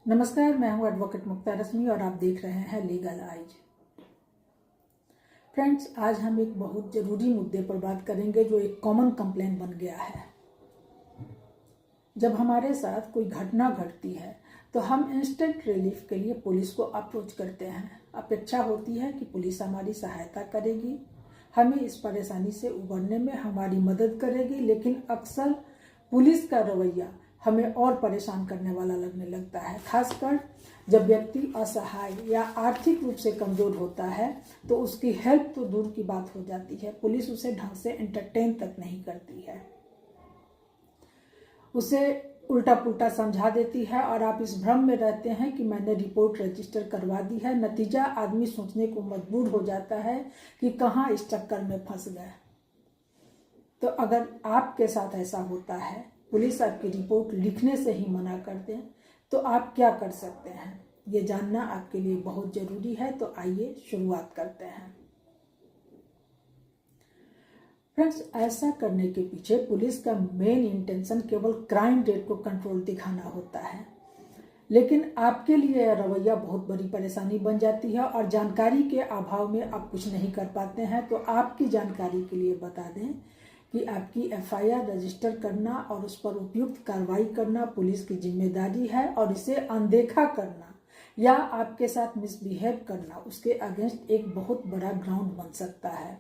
नमस्कार, मैं हूं एडवोकेट मुक्ता रश्मि और आप देख रहे हैं लीगल आइज। फ्रेंड्स, आज हम एक बहुत ज़रूरी मुद्दे पर बात करेंगे जो एक कॉमन कंप्लेंट बन गया है। जब हमारे साथ कोई घटना घटती है तो हम इंस्टेंट रिलीफ के लिए पुलिस को अप्रोच करते हैं। अपेक्षा होती है कि पुलिस हमारी सहायता करेगी, हमें इस परेशानी से उबरने में हमारी मदद करेगी, लेकिन अक्सर पुलिस का रवैया हमें और परेशान करने वाला लगने लगता है। खासकर जब व्यक्ति असहाय या आर्थिक रूप से कमज़ोर होता है तो उसकी हेल्प तो दूर की बात हो जाती है, पुलिस उसे ढंग से एंटरटेन तक नहीं करती है, उसे उल्टा पुल्टा समझा देती है और आप इस भ्रम में रहते हैं कि मैंने रिपोर्ट रजिस्टर करवा दी है। नतीजा आदमी सोचने को मजबूर हो जाता है कि कहाँ इस चक्कर में फंस गए। तो अगर आपके साथ ऐसा होता है, पुलिस आपकी रिपोर्ट लिखने से ही मना कर दे, तो आप क्या कर सकते हैं, ये जानना आपके लिए बहुत ज़रूरी है। तो आइए शुरुआत करते हैं। फ्रेंड्स, ऐसा करने के पीछे पुलिस का मेन इंटेंशन केवल क्राइम रेट को कंट्रोल दिखाना होता है, लेकिन आपके लिए यह रवैया बहुत बड़ी परेशानी बन जाती है और जानकारी के अभाव में आप कुछ नहीं कर पाते हैं। तो आपकी जानकारी के लिए बता दें कि आपकी एफआईआर रजिस्टर करना और उस पर उपयुक्त कार्रवाई करना पुलिस की जिम्मेदारी है, और इसे अनदेखा करना या आपके साथ मिसबिहेव करना उसके अगेंस्ट एक बहुत बड़ा ग्राउंड बन सकता है।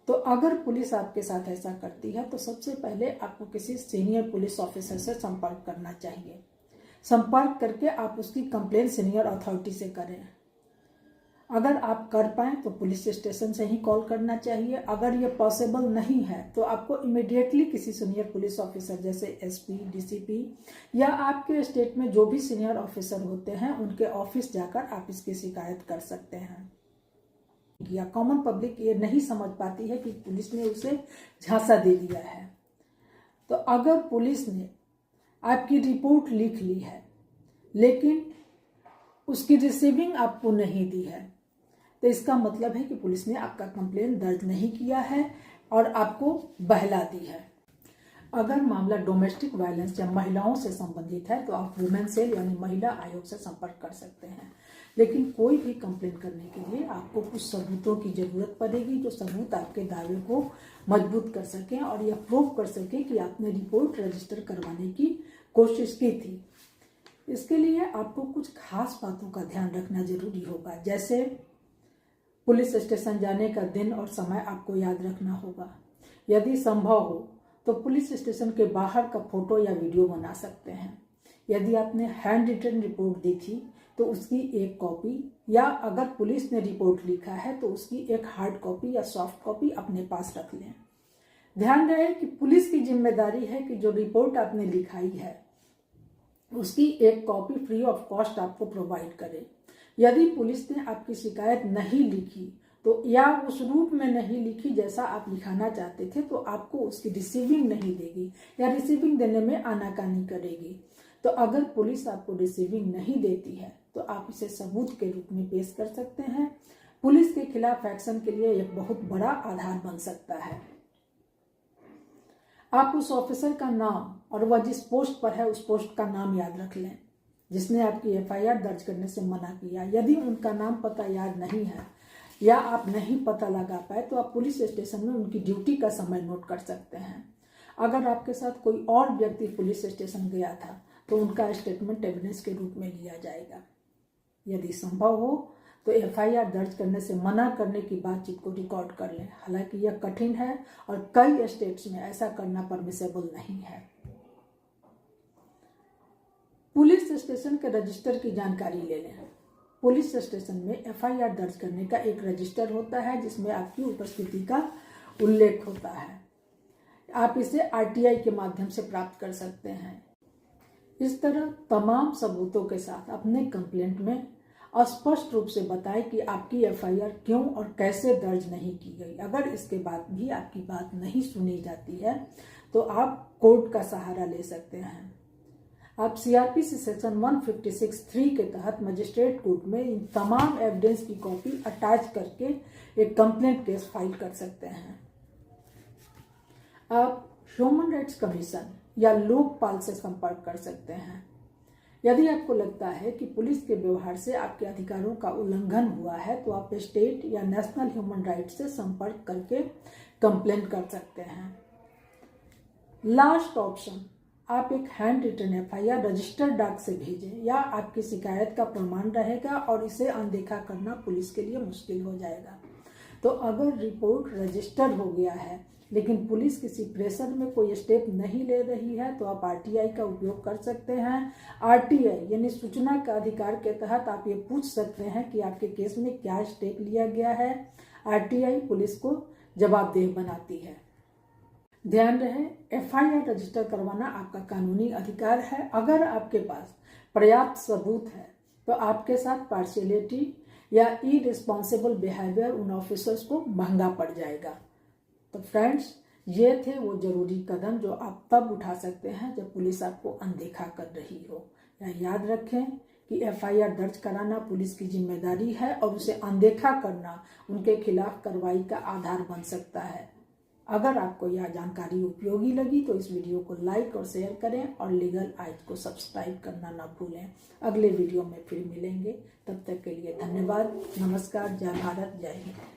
तो अगर पुलिस आपके साथ ऐसा करती है तो सबसे पहले आपको किसी सीनियर पुलिस ऑफिसर से संपर्क करना चाहिए। संपर्क करके आप उसकी कंप्लेंट सीनियर अथॉरिटी से करें। अगर आप कर पाएँ तो पुलिस स्टेशन से ही कॉल करना चाहिए। अगर ये पॉसिबल नहीं है तो आपको इमीडिएटली किसी सीनियर पुलिस ऑफिसर जैसे एसपी, डीसीपी या आपके स्टेट में जो भी सीनियर ऑफिसर होते हैं उनके ऑफिस जाकर आप इसकी शिकायत कर सकते हैं। या कॉमन पब्लिक ये नहीं समझ पाती है कि पुलिस ने उसे झांसा दे दिया है। तो अगर पुलिस ने आपकी रिपोर्ट लिख ली है लेकिन उसकी रिसीविंग आपको नहीं दी है, तो इसका मतलब है कि पुलिस ने आपका कंप्लेंट दर्ज नहीं किया है और आपको बहला दी है। अगर मामला डोमेस्टिक वायलेंस या महिलाओं से संबंधित है तो आप वुमेन सेल यानी महिला आयोग से संपर्क कर सकते हैं। लेकिन कोई भी कंप्लेंट करने के लिए आपको कुछ सबूतों की जरूरत पड़ेगी, जो सबूत आपके दावे को मजबूत कर सकें और यह प्रूव कर सकें कि आपने रिपोर्ट रजिस्टर करवाने की कोशिश की थी। इसके लिए आपको कुछ खास बातों का ध्यान रखना जरूरी होगा, जैसे पुलिस स्टेशन जाने का दिन और समय आपको याद रखना होगा। यदि संभव हो तो पुलिस स्टेशन के बाहर का फोटो या वीडियो बना सकते हैं। यदि आपने हैंड रिटन रिपोर्ट दी थी तो उसकी एक कॉपी, या अगर पुलिस ने रिपोर्ट लिखा है तो उसकी एक हार्ड कॉपी या सॉफ्ट कॉपी अपने पास रख लें। ध्यान रहे कि पुलिस की जिम्मेदारी है कि जो रिपोर्ट आपने लिखाई है उसकी एक कॉपी फ्री ऑफ कॉस्ट आपको प्रोवाइड करे। यदि पुलिस ने आपकी शिकायत नहीं लिखी तो या उस रूप में नहीं लिखी जैसा आप लिखाना चाहते थे, तो आपको उसकी रिसीविंग नहीं देगी या रिसीविंग देने में आनाकानी करेगी। तो अगर पुलिस आपको रिसीविंग नहीं देती है तो आप इसे सबूत के रूप में पेश कर सकते हैं। पुलिस के खिलाफ एक्शन के लिए एक बहुत बड़ा आधार बन सकता है। आप उस ऑफिसर का नाम और वह जिस पोस्ट पर है उस पोस्ट का नाम याद रख लें जिसने आपकी एफआईआर दर्ज करने से मना किया। यदि उनका नाम पता याद नहीं है या आप नहीं पता लगा पाए तो आप पुलिस स्टेशन में उनकी ड्यूटी का समय नोट कर सकते हैं। अगर आपके साथ कोई और व्यक्ति पुलिस स्टेशन गया था तो उनका स्टेटमेंट एविडेंस के रूप में लिया जाएगा। यदि संभव हो तो एफआईआर दर्ज करने से मना करने की बातचीत को रिकॉर्ड कर लें। हालांकि यह कठिन है और कई स्टेट्स में ऐसा करना परमिसेबल नहीं है। पुलिस स्टेशन के रजिस्टर की जानकारी ले लें। पुलिस स्टेशन में एफआईआर दर्ज करने का एक रजिस्टर होता है जिसमें आपकी उपस्थिति का उल्लेख होता है। आप इसे आरटीआई के माध्यम से प्राप्त कर सकते हैं। इस तरह तमाम सबूतों के साथ अपने कंप्लेंट में स्पष्ट रूप से बताएं कि आपकी एफआईआर क्यों और कैसे दर्ज नहीं की गई। अगर इसके बाद भी आपकी बात नहीं सुनी जाती है तो आप कोर्ट का सहारा ले सकते हैं। आप सीआरपीसी सेक्शन 156(3) के तहत मजिस्ट्रेट कोर्ट में इन तमाम एविडेंस की कॉपी अटैच करके एक कंप्लेंट केस फाइल कर सकते हैं। आप ह्यूमन राइट्स कमीशन या लोकपाल से संपर्क कर सकते हैं। यदि आपको लगता है कि पुलिस के व्यवहार से आपके अधिकारों का उल्लंघन हुआ है तो आप स्टेट या नेशनल ह्यूमन राइट्स से संपर्क करके कंप्लेंट कर सकते हैं। लास्ट ऑप्शन, आप एक हैंड रिटन एफआईआर रजिस्टर्ड डाक से भेजें या आपकी शिकायत का प्रमाण रहेगा और इसे अनदेखा करना पुलिस के लिए मुश्किल हो जाएगा। तो अगर रिपोर्ट रजिस्टर्ड हो गया है लेकिन पुलिस किसी प्रेशर में कोई स्टेप नहीं ले रही है तो आप आरटीआई का उपयोग कर सकते हैं। आरटीआई यानी सूचना का अधिकार के तहत आप ये पूछ सकते हैं कि आपके केस में क्या स्टेप लिया गया है। आरटीआई पुलिस को जवाबदेह बनाती है। ध्यान रहे, एफआईआर रजिस्टर करवाना आपका कानूनी अधिकार है। अगर आपके पास पर्याप्त सबूत है तो आपके साथ पार्शियलिटी या इररिस्पॉन्सिबल बिहेवियर उन ऑफिसर्स को महंगा पड़ जाएगा। तो फ्रेंड्स, ये थे वो जरूरी कदम जो आप तब उठा सकते हैं जब पुलिस आपको अनदेखा कर रही हो। या याद रखें कि एफआईआर दर्ज कराना पुलिस की जिम्मेदारी है और उसे अनदेखा करना उनके खिलाफ कार्रवाई का आधार बन सकता है। अगर आपको यह जानकारी उपयोगी लगी तो इस वीडियो को लाइक और शेयर करें और लीगल आइज को सब्सक्राइब करना ना भूलें। अगले वीडियो में फिर मिलेंगे, तब तक के लिए धन्यवाद। नमस्कार, जय भारत, जय हिंद।